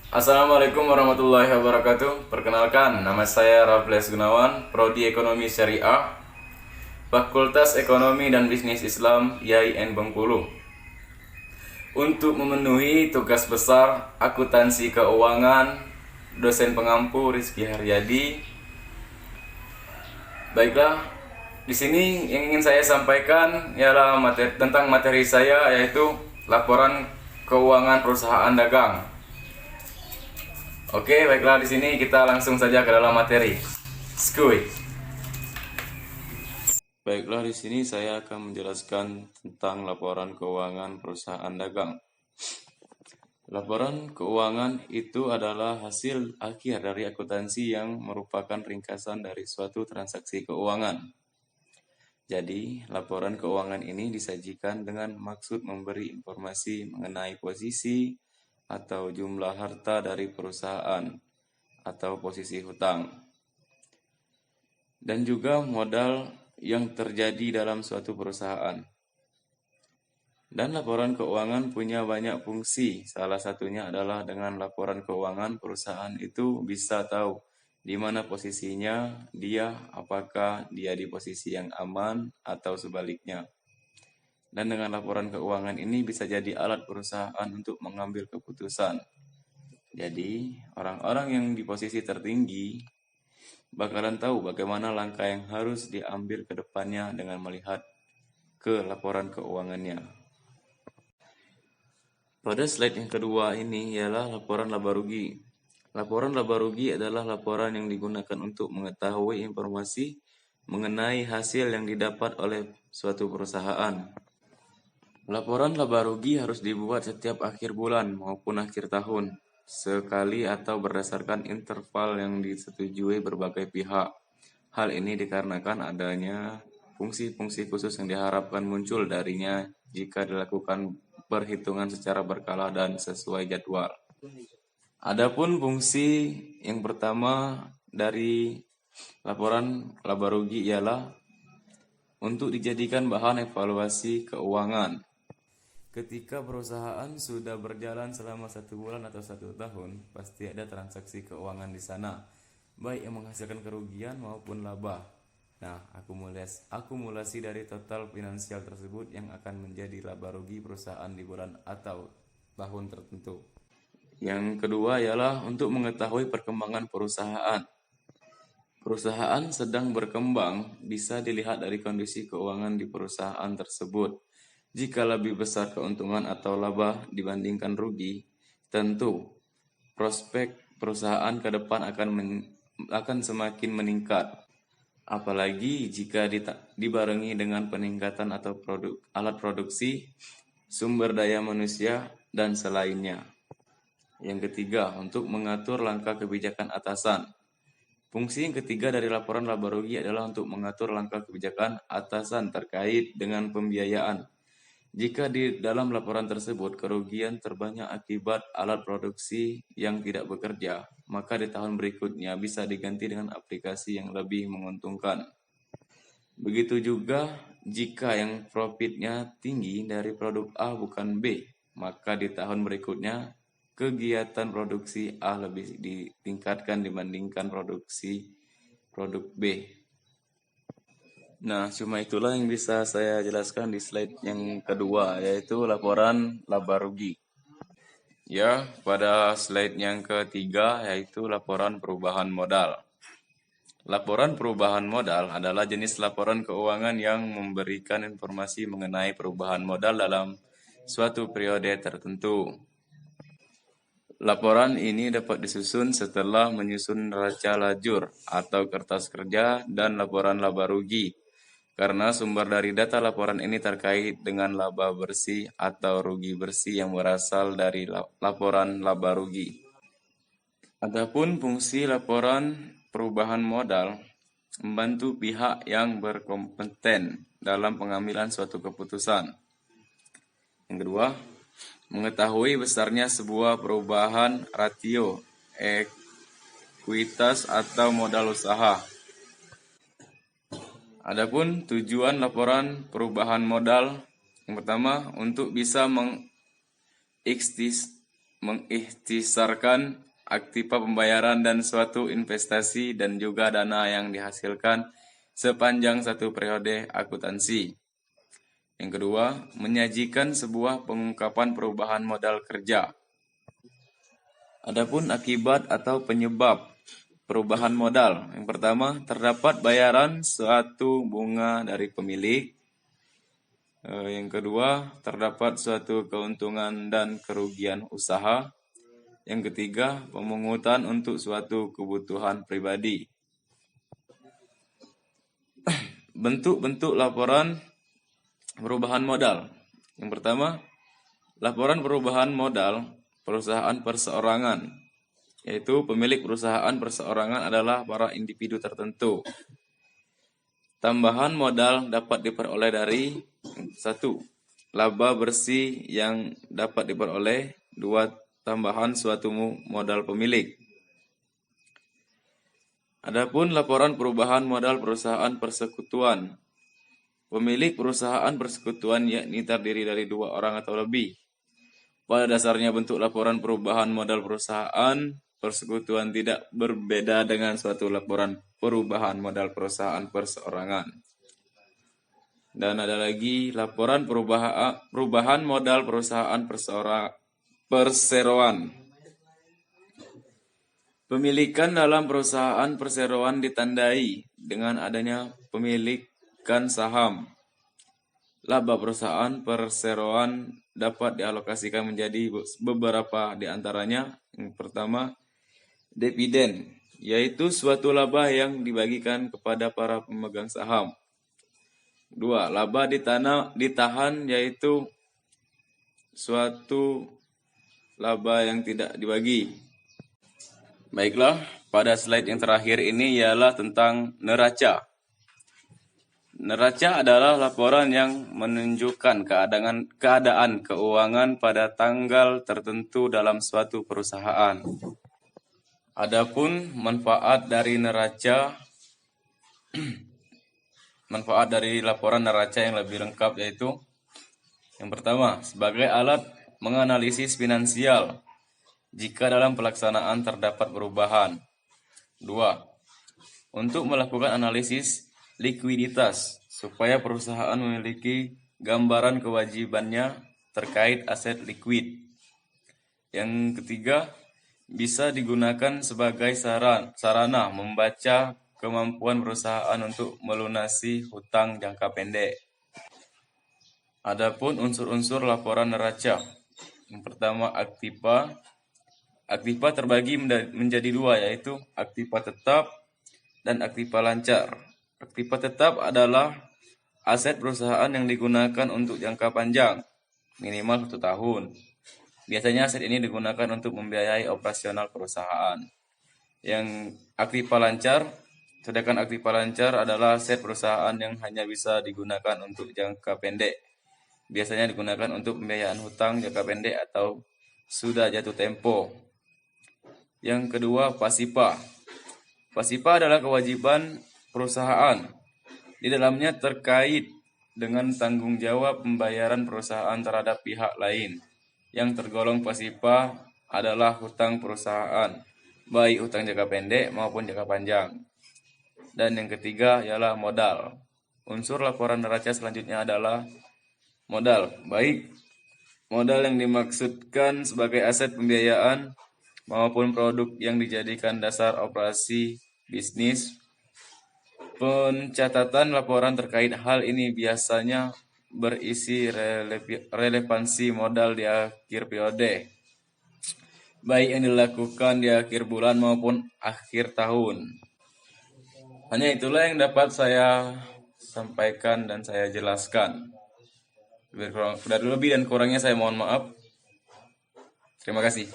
Assalamualaikum warahmatullahi wabarakatuh. Perkenalkan, nama saya Raffles Gunawan, Prodi Ekonomi Syariah, Fakultas Ekonomi dan Bisnis Islam IAIN Bengkulu. Untuk memenuhi tugas besar akuntansi keuangan, dosen pengampu Rizky Haryadi. Baiklah, di sini yang ingin saya sampaikan ialah tentang materi saya, yaitu laporan keuangan perusahaan dagang. Oke, baiklah, di sini kita langsung saja ke dalam materi. Skuy. Baiklah, di sini saya akan menjelaskan tentang laporan keuangan perusahaan dagang. Laporan keuangan itu adalah hasil akhir dari akuntansi yang merupakan ringkasan dari suatu transaksi keuangan. Jadi, laporan keuangan ini disajikan dengan maksud memberi informasi mengenai posisi atau jumlah harta dari perusahaan atau posisi hutang, dan juga modal yang terjadi dalam suatu perusahaan. Dan laporan keuangan punya banyak fungsi. Salah satunya adalah dengan laporan keuangan perusahaan itu bisa tahu di mana posisinya dia, apakah dia di posisi yang aman atau sebaliknya. Dan dengan laporan keuangan ini bisa jadi alat perusahaan untuk mengambil keputusan. Jadi, orang-orang yang di posisi tertinggi bakalan tahu bagaimana langkah yang harus diambil ke depannya dengan melihat ke laporan keuangannya. Pada slide yang kedua ini ialah laporan laba rugi. Laporan laba rugi adalah laporan yang digunakan untuk mengetahui informasi mengenai hasil yang didapat oleh suatu perusahaan. Laporan laba rugi harus dibuat setiap akhir bulan maupun akhir tahun, sekali atau berdasarkan interval yang disetujui berbagai pihak. Hal ini dikarenakan adanya fungsi-fungsi khusus yang diharapkan muncul darinya jika dilakukan perhitungan secara berkala dan sesuai jadwal. Adapun fungsi yang pertama dari laporan laba rugi ialah untuk dijadikan bahan evaluasi keuangan. Ketika perusahaan sudah berjalan selama 1 bulan atau 1 tahun, pasti ada transaksi keuangan di sana, baik yang menghasilkan kerugian maupun laba. Nah, akumulasi dari total finansial tersebut yang akan menjadi laba rugi perusahaan di bulan atau tahun tertentu. Yang kedua ialah untuk mengetahui perkembangan perusahaan. Perusahaan sedang berkembang bisa dilihat dari kondisi keuangan di perusahaan tersebut. Jika lebih besar keuntungan atau laba dibandingkan rugi, tentu prospek perusahaan ke depan akan semakin meningkat. Apalagi jika dibarengi dengan peningkatan atau alat produksi, sumber daya manusia, dan selainnya. Yang ketiga, untuk mengatur langkah kebijakan atasan. Fungsi yang ketiga dari laporan laba rugi adalah untuk mengatur langkah kebijakan atasan terkait dengan pembiayaan. Jika di dalam laporan tersebut kerugian terbanyak akibat alat produksi yang tidak bekerja, maka di tahun berikutnya bisa diganti dengan aplikasi yang lebih menguntungkan. Begitu juga jika yang profitnya tinggi dari produk A bukan B, maka di tahun berikutnya kegiatan produksi A lebih ditingkatkan dibandingkan produksi produk B. Nah, cuma itulah yang bisa saya jelaskan di slide yang kedua, yaitu laporan laba rugi. Ya, pada slide yang ketiga, yaitu laporan perubahan modal. Laporan perubahan modal adalah jenis laporan keuangan yang memberikan informasi mengenai perubahan modal dalam suatu periode tertentu. Laporan ini dapat disusun setelah menyusun neraca lajur atau kertas kerja dan laporan laba rugi, karena sumber dari data laporan ini terkait dengan laba bersih atau rugi bersih yang berasal dari laporan laba rugi. Adapun fungsi laporan perubahan modal membantu pihak yang berkompeten dalam pengambilan suatu keputusan. Yang kedua, mengetahui besarnya sebuah perubahan rasio, ekuitas atau modal usaha. Adapun tujuan laporan perubahan modal yang pertama untuk bisa mengikhtisarkan aktiva pembayaran dan suatu investasi dan juga dana yang dihasilkan sepanjang satu periode akuntansi. Yang kedua, menyajikan sebuah pengungkapan perubahan modal kerja. Adapun akibat atau penyebab perubahan modal. Yang pertama, terdapat bayaran suatu bunga dari pemilik. Yang kedua, terdapat suatu keuntungan dan kerugian usaha. Yang ketiga, pemungutan untuk suatu kebutuhan pribadi. Bentuk-bentuk laporan perubahan modal. Yang pertama, laporan perubahan modal perusahaan perseorangan, yaitu pemilik perusahaan perseorangan adalah para individu tertentu. Tambahan modal dapat diperoleh dari 1. Laba bersih yang dapat diperoleh. 2. Tambahan suatu modal pemilik. Adapun laporan perubahan modal perusahaan persekutuan. Pemilik perusahaan persekutuan yakni terdiri dari 2 orang atau lebih. Pada dasarnya bentuk laporan perubahan modal perusahaan persekutuan tidak berbeda dengan suatu laporan perubahan modal perusahaan perseorangan. Dan ada lagi laporan perubahan modal perusahaan perseroan. Pemilikan dalam perusahaan perseroan ditandai dengan adanya pemilikan saham. Laba perusahaan perseroan dapat dialokasikan menjadi beberapa di antaranya. Yang pertama, dividen, yaitu suatu laba yang dibagikan kepada para pemegang saham. 2. Laba ditahan, yaitu suatu laba yang tidak dibagi. Baiklah, pada slide yang terakhir ini ialah tentang neraca. Neraca adalah laporan yang menunjukkan keadaan keuangan pada tanggal tertentu dalam suatu perusahaan. Adapun manfaat dari laporan neraca yang lebih lengkap yaitu yang pertama, sebagai alat menganalisis finansial jika dalam pelaksanaan terdapat perubahan. 2. Untuk melakukan analisis likuiditas supaya perusahaan memiliki gambaran kewajibannya terkait aset likuid. Yang ketiga, bisa digunakan sebagai sarana membaca kemampuan perusahaan untuk melunasi hutang jangka pendek. Adapun unsur-unsur laporan neraca. Yang pertama, aktiva. Aktiva terbagi menjadi 2, yaitu aktiva tetap dan aktiva lancar. Aktiva tetap adalah aset perusahaan yang digunakan untuk jangka panjang, minimal 1 tahun. Biasanya aset ini digunakan untuk membiayai operasional perusahaan. Yang aktiva lancar, sedangkan aktiva lancar adalah aset perusahaan yang hanya bisa digunakan untuk jangka pendek. Biasanya digunakan untuk pembiayaan hutang jangka pendek atau sudah jatuh tempo. Yang kedua, pasipa. Pasipa adalah kewajiban perusahaan. Di dalamnya terkait dengan tanggung jawab pembayaran perusahaan terhadap pihak lain. Yang tergolong pasipa adalah hutang perusahaan, baik hutang jangka pendek maupun jangka panjang. Dan yang ketiga ialah modal. Unsur laporan neraca selanjutnya adalah modal, baik modal yang dimaksudkan sebagai aset pembiayaan maupun produk yang dijadikan dasar operasi bisnis. Pencatatan laporan terkait hal ini biasanya berisi relevansi modal di akhir periode, baik yang dilakukan di akhir bulan maupun akhir tahun. Hanya itulah yang dapat saya sampaikan dan saya jelaskan. Dari lebih dan kurangnya saya mohon maaf. Terima kasih.